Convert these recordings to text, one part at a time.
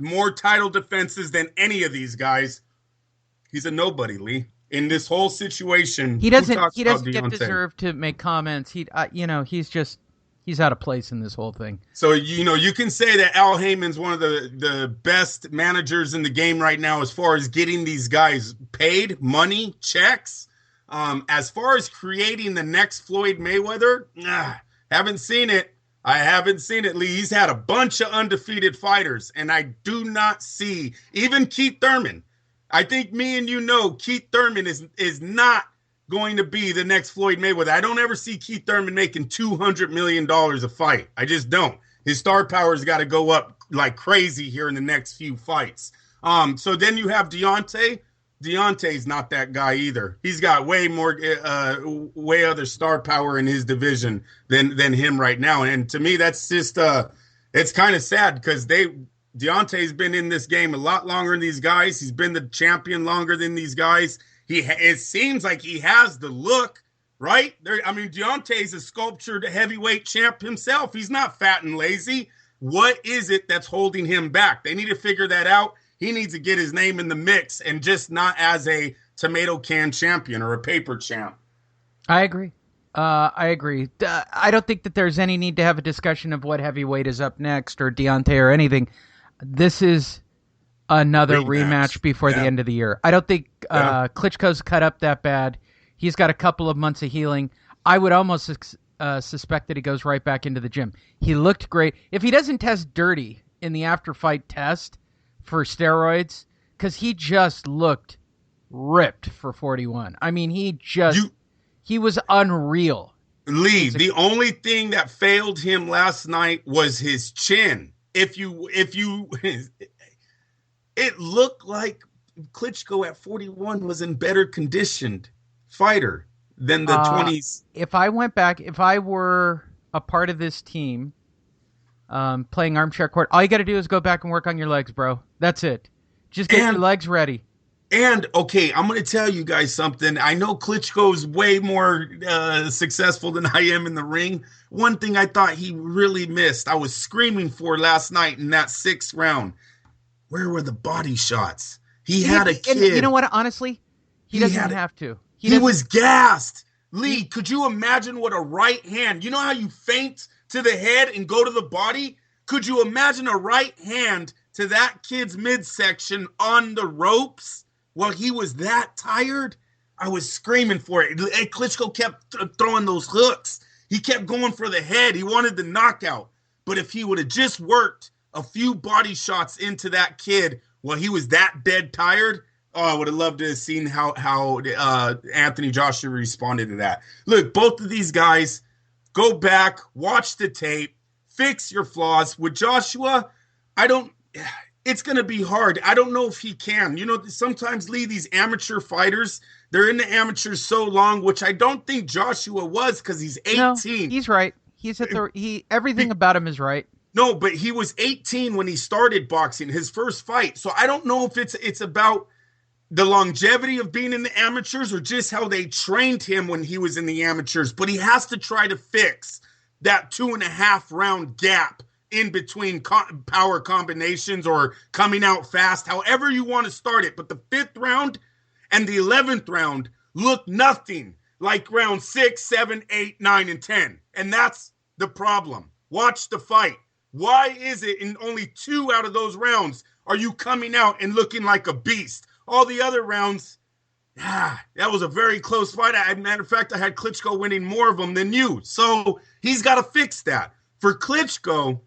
more title defenses than any of these guys. He's a nobody, Lee. In this whole situation, He who doesn't. talks He about doesn't get Deontay? deserved to make comments. He's out of place in this whole thing. So, you can say that Al Heyman's one of the best managers in the game right now as far as getting these guys paid, money, checks. As far as creating the next Floyd Mayweather, haven't seen it. I haven't seen it, Lee. He's had a bunch of undefeated fighters, and I do not see, even Keith Thurman. I think me and Keith Thurman is not going to be the next Floyd Mayweather. I don't ever see Keith Thurman making $200 million a fight. I just don't. His star power's got to go up like crazy here in the next few fights. So then you have Deontay. Deontay's not that guy either. He's got way more, way other star power in his division than him right now. And to me, that's just, it's kind of sad because Deontay's been in this game a lot longer than these guys. He's been the champion longer than these guys. It seems like he has the look, right? Deontay's a sculptured heavyweight champ himself. He's not fat and lazy. What is it that's holding him back? They need to figure that out. He needs to get his name in the mix and just not as a tomato can champion or a paper champ. I agree. I don't think that there's any need to have a discussion of what heavyweight is up next or Deontay or anything. This is another rematch before the end of the year. I don't think Klitschko's cut up that bad. He's got a couple of months of healing. I would almost suspect that he goes right back into the gym. He looked great. If he doesn't test dirty in the after-fight test for steroids, because he just looked ripped for 41. I mean, he was unreal. Lee, the only thing that failed him last night was his chin. If you it looked like Klitschko at 41 was in better conditioned fighter than the 20s. If I were a part of this team, playing armchair court, all you got to do is go back and work on your legs, bro. That's it. Just get your legs ready. And, okay, I'm going to tell you guys something. I know Klitschko's way more successful than I am in the ring. One thing I thought he really missed, I was screaming for last night in that 6th round. Where were the body shots? He had a kid. And you know what? Honestly, he doesn't have to. He was gassed. Lee, could you imagine what a right hand, you know how you feint to the head and go to the body? Could you imagine a right hand to that kid's midsection on the ropes while he was that tired? I was screaming for it. Klitschko kept throwing those hooks. He kept going for the head. He wanted the knockout. But if he would have just worked a few body shots into that kid while he was that dead tired, I would have loved to have seen how Anthony Joshua responded to that. Look, both of these guys, go back, watch the tape, fix your flaws. With Joshua, it's going to be hard. I don't know if he can. Sometimes, Lee, these amateur fighters, they're in the amateurs so long, which I don't think Joshua was because he's 18. No, he's right. Everything about him is right. No, but he was 18 when he started boxing, his first fight. So I don't know if it's about the longevity of being in the amateurs or just how they trained him when he was in the amateurs. But he has to try to fix that 2.5 round gap in between power combinations or coming out fast, however you want to start it. But the 5th round and the 11th round look nothing like round 6, 7, 8, 9, and 10. And that's the problem. Watch the fight. Why is it in only 2 out of those rounds are you coming out and looking like a beast? All the other rounds, that was a very close fight. Matter of fact, I had Klitschko winning more of them than you. So he's got to fix that. For Klitschko,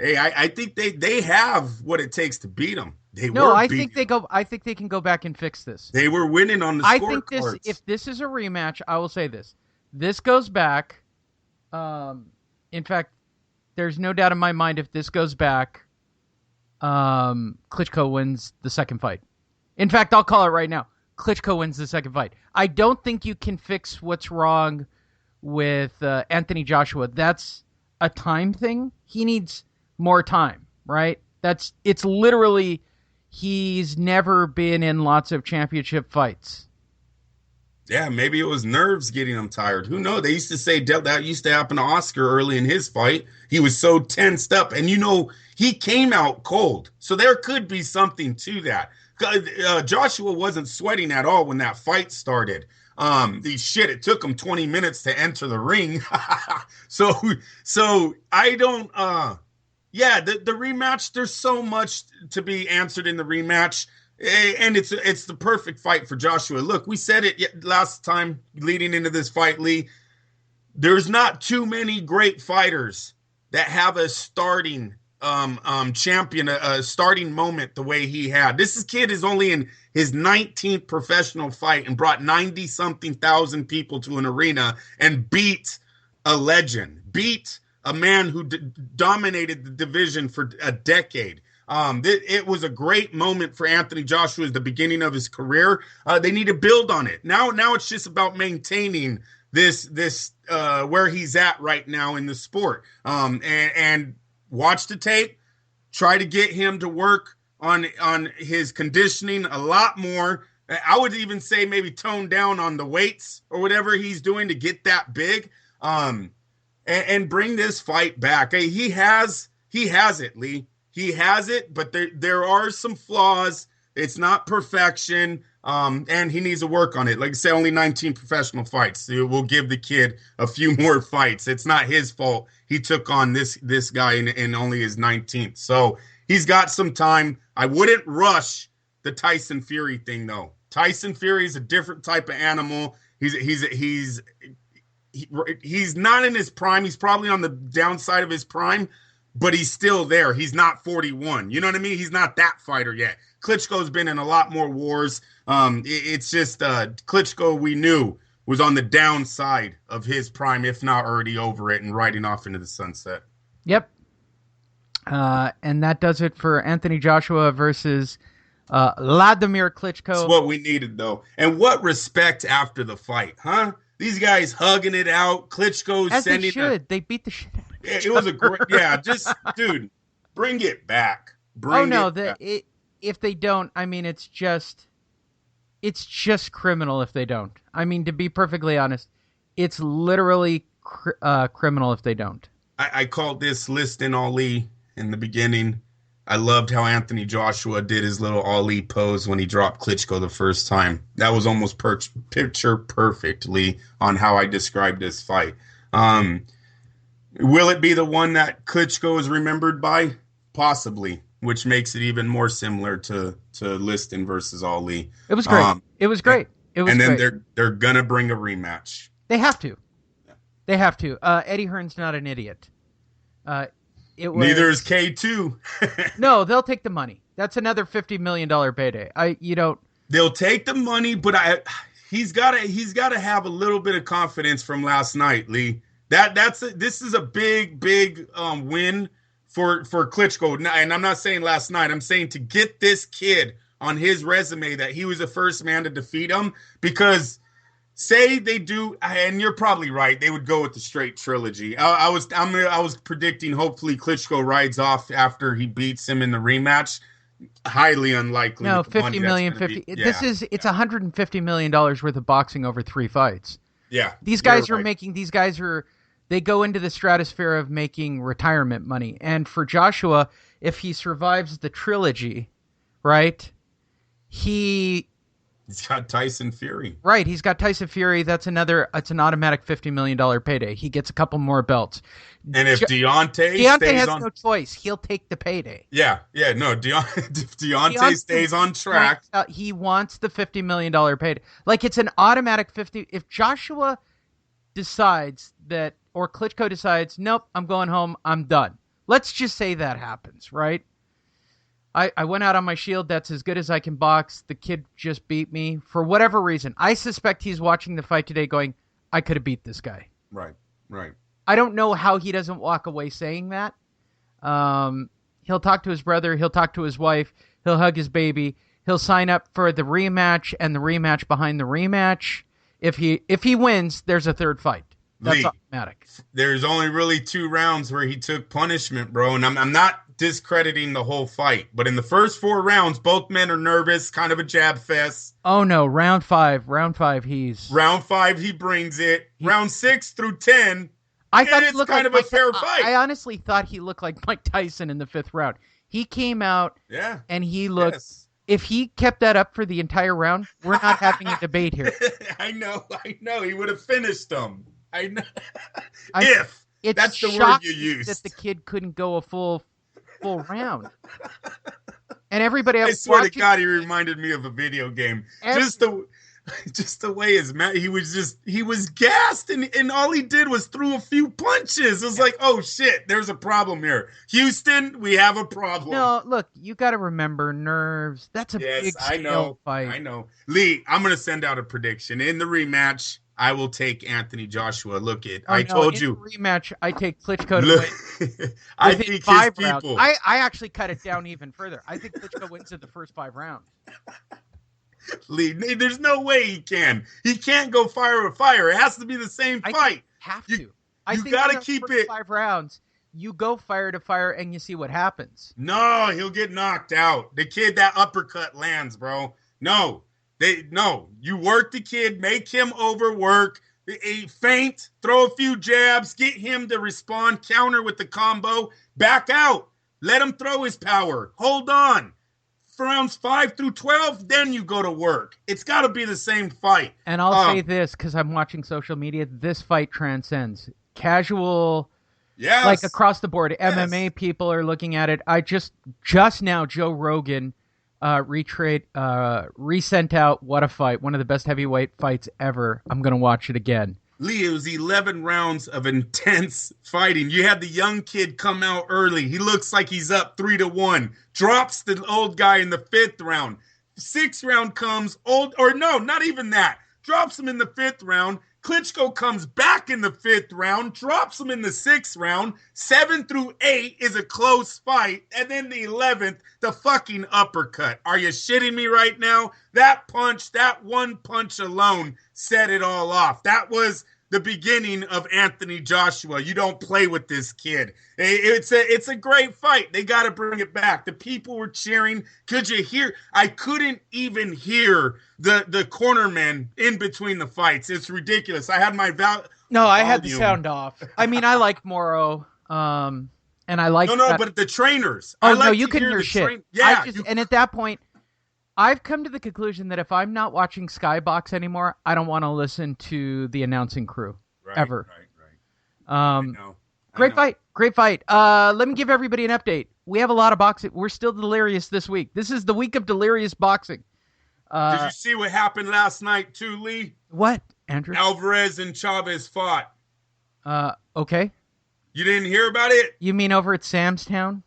I think they have what it takes to beat him. I think they can go back and fix this. They were winning on the scorecards. If this is a rematch, I will say this. This goes back. In fact, there's no doubt in my mind if this goes back, Klitschko wins the second fight. In fact, I'll call it right now. Klitschko wins the second fight. I don't think you can fix what's wrong with Anthony Joshua. That's a time thing. He needs more time, right? It's literally, he's never been in lots of championship fights. Yeah, maybe it was nerves getting him tired. Who knows? They used to say that used to happen to Oscar early in his fight. He was so tensed up, and he came out cold. So there could be something to that. Joshua wasn't sweating at all when that fight started. It took him 20 minutes to enter the ring. so so I don't yeah, the rematch, there's so much to be answered in the rematch. And it's the perfect fight for Joshua. Look, we said it last time leading into this fight, Lee. There's not too many great fighters that have a starting champion, a starting moment the way he had. This kid is only in his 19th professional fight and brought 90-something thousand people to an arena and beat a legend, beat a man who dominated the division for a decade. It was a great moment for Anthony Joshua at the beginning of his career. They need to build on it. Now it's just about maintaining this where he's at right now in the sport. And watch the tape. Try to get him to work on his conditioning a lot more. I would even say maybe tone down on the weights or whatever he's doing to get that big. And bring this fight back. Hey, he has it, Lee. He has it, but there are some flaws. It's not perfection, and he needs to work on it. Like I said, only 19 professional fights. We'll give the kid a few more fights. It's not his fault. He took on this guy in only his 19th. So he's got some time. I wouldn't rush the Tyson Fury thing, though. Tyson Fury is a different type of animal. He's not in his prime. He's probably on the downside of his prime, but he's still there. He's not 41. You know what I mean? He's not that fighter yet. Klitschko's been in a lot more wars. It's just Klitschko, we knew, was on the downside of his prime, if not already over it and riding off into the sunset. Yep. And that does it for Anthony Joshua versus Wladimir Klitschko. That's what we needed, though. And what respect after the fight, huh? These guys hugging it out. Klitschko As sending. They should. They beat the shit out of each other. It was a great. Yeah, just dude, bring it back. If they don't, I mean, it's just criminal if they don't. I mean, to be perfectly honest, it's literally criminal if they don't. I called this listing Ali in the beginning. I loved how Anthony Joshua did his little Ali pose when he dropped Klitschko the first time. That was almost picture perfectly on how I described this fight. Will it be the one that Klitschko is remembered by? Possibly, which makes it even more similar to Liston versus Ali. It was great. It was great. And then they're gonna bring a rematch. They have to. Yeah. They have to. Eddie Hearn's not an idiot. Neither is K2. No, they'll take the money. That's another $50 million payday. They'll take the money, but he's got to have a little bit of confidence from last night, Lee. This is a big win for Klitschko. And I'm not saying last night. I'm saying to get this kid on his resume that he was the first man to defeat him, because say they do, and you're probably right, they would go with the straight trilogy. I was predicting hopefully Klitschko rides off after he beats him in the rematch. Highly unlikely. No, 50 million, 50. Yeah. It's $150 million worth of boxing over 3 fights. Yeah. These guys they go into the stratosphere of making retirement money. And for Joshua, if he survives the trilogy, right, He's got Tyson Fury. Right, he's got Tyson Fury. It's an automatic $50 million payday. He gets a couple more belts. And if Deontay has no choice, he'll take the payday. Yeah, no. If Deontay stays on track, he wants the $50 million payday. Like, it's an automatic 50. If Joshua decides that, or Klitschko decides, nope, I'm going home, I'm done. Let's just say that happens, right? I went out on my shield. That's as good as I can box. The kid just beat me for whatever reason. I suspect he's watching the fight today going, I could have beat this guy. Right. I don't know how he doesn't walk away saying that. He'll talk to his brother. He'll talk to his wife. He'll hug his baby. He'll sign up for the rematch and the rematch behind the rematch. If he wins, there's a third fight. That's automatic. There's only really 2 rounds where he took punishment, bro. And I'm not discrediting the whole fight. But in the first 4 rounds, both men are nervous, kind of a jab fest. Oh no, round five, Round 5, he brings it. Round 6 through 10, I thought it's kind of a fair fight. I honestly thought he looked like Mike Tyson in the 5th round. He came out, and he looked. Yes. If he kept that up for the entire round, we're not having a debate here. I know. He would have finished him. I know. That's the word you used. That the kid couldn't go a full round. And everybody else. I swear to God, he reminded me of a video game. Just the way he was gassed, and all he did was threw a few punches. It was like, oh shit, there's a problem here. Houston, we have a problem. No, look, you got to remember nerves. That's a big scale fight. I know. Lee, I'm going to send out a prediction. In the rematch, I will take Anthony Joshua. I told you. In the rematch, I take Klitschko to win. I think 5 people. I actually cut it down even further. I think Klitschko wins in the first 5 rounds. Lee, there's no way he can. He can't go fire with fire. It has to be the same fight. I think got to keep it. 5 rounds. You go fire to fire, and you see what happens. No, he'll get knocked out. The kid, that uppercut lands, bro. No. You work the kid, make him overwork, feint, throw a few jabs, get him to respond, counter with the combo, back out. Let him throw his power. Hold on. For rounds 5 through 12, then you go to work. It's got to be the same fight. And I'll say this, because I'm watching social media, this fight transcends. Casual, like across the board, MMA people are looking at it. I just now, Joe Rogan resent out What a Fight, one of the best heavyweight fights ever. I'm going to watch it again. Lee, it was 11 rounds of intense fighting. You had the young kid come out early. He looks like he's up 3-1. Drops the old guy in the 5th round. 6th round comes not even that. Drops him in the 5th round. Klitschko comes back in the 5th round, drops him in the 6th round. 7 through 8 is a close fight. And then the 11th, the fucking uppercut. Are you shitting me right now? That one punch alone set it all off. That was the beginning of Anthony Joshua. You don't play with this kid. It's a great fight. They got to bring it back. The people were cheering. Could you hear? I couldn't even hear the cornermen in between the fights. It's ridiculous. I had my I had the sound off. I mean, I like Morrow, and I like but the trainers. You can hear shit. And at that point, I've come to the conclusion that if I'm not watching Skybox anymore, I don't want to listen to the announcing crew ever. Right. Great fight. Let me give everybody an update. We have a lot of boxing. We're still delirious this week. This is the week of delirious boxing. Did you see what happened last night too, Lee? What, Andrew? Alvarez and Chavez fought. Okay. You didn't hear about it? You mean over at Sam's Town?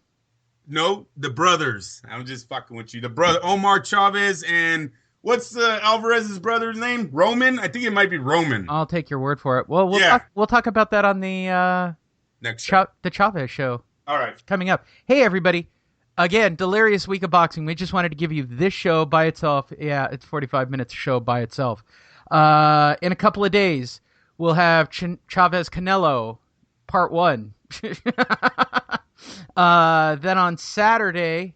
No, the brothers. I'm just fucking with you. The brother, Omar Chavez, and what's Alvarez's brother's name? Roman? I think it might be Roman. I'll take your word for it. Well, we'll talk about that on the next show. The Chavez show. All right. Coming up. Hey, everybody. Again, delirious week of boxing. We just wanted to give you this show by itself. Yeah, it's 45 minutes show by itself. In a couple of days, we'll have Chavez Canelo, part 1. Then on Saturday,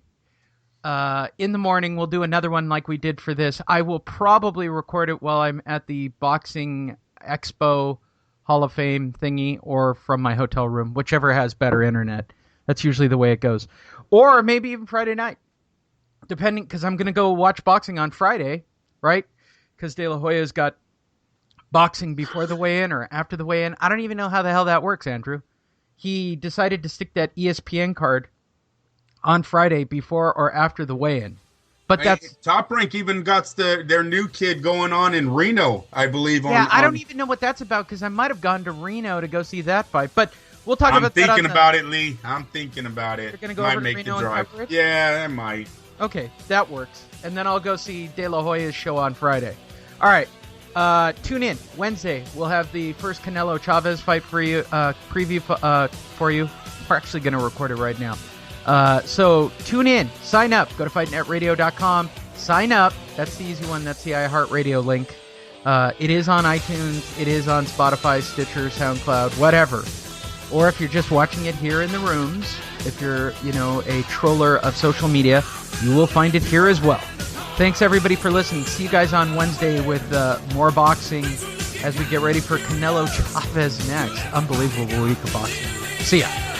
in the morning, we'll do another one like we did for this. I will probably record it while I'm at the Boxing Expo Hall of Fame thingy or from my hotel room, whichever has better internet. That's usually the way it goes. Or maybe even Friday night, depending, because I'm going to go watch boxing on Friday, right? Because De La Hoya's got boxing before the weigh-in or after the weigh-in. I don't even know how the hell that works, Andrew. He decided to stick that ESPN card on Friday before or after the weigh-in. But that's Top Rank even got their new kid going on in Reno, I believe. I don't even know what that's about because I might have gone to Reno to go see that fight. But we'll talk about that. I'm thinking about it, Lee. I'm thinking about it. You're going to go over to Reno and cover it? Yeah, I might. Okay, that works. And then I'll go see De La Hoya's show on Friday. All right. Tune in Wednesday. We'll have the first Canelo Chavez fight for you, preview for you. We're actually going to record it right now. So tune in, sign up, go to fightnetradio.com, sign up. That's the easy one. That's the iHeartRadio link. It is on iTunes. It is on Spotify, Stitcher, SoundCloud, whatever. Or if you're just watching it here in the rooms, If you're, a troller of social media, you will find it here as well. Thanks, everybody, for listening. See you guys on Wednesday with more boxing as we get ready for Canelo Chavez next. Unbelievable week of boxing. See ya.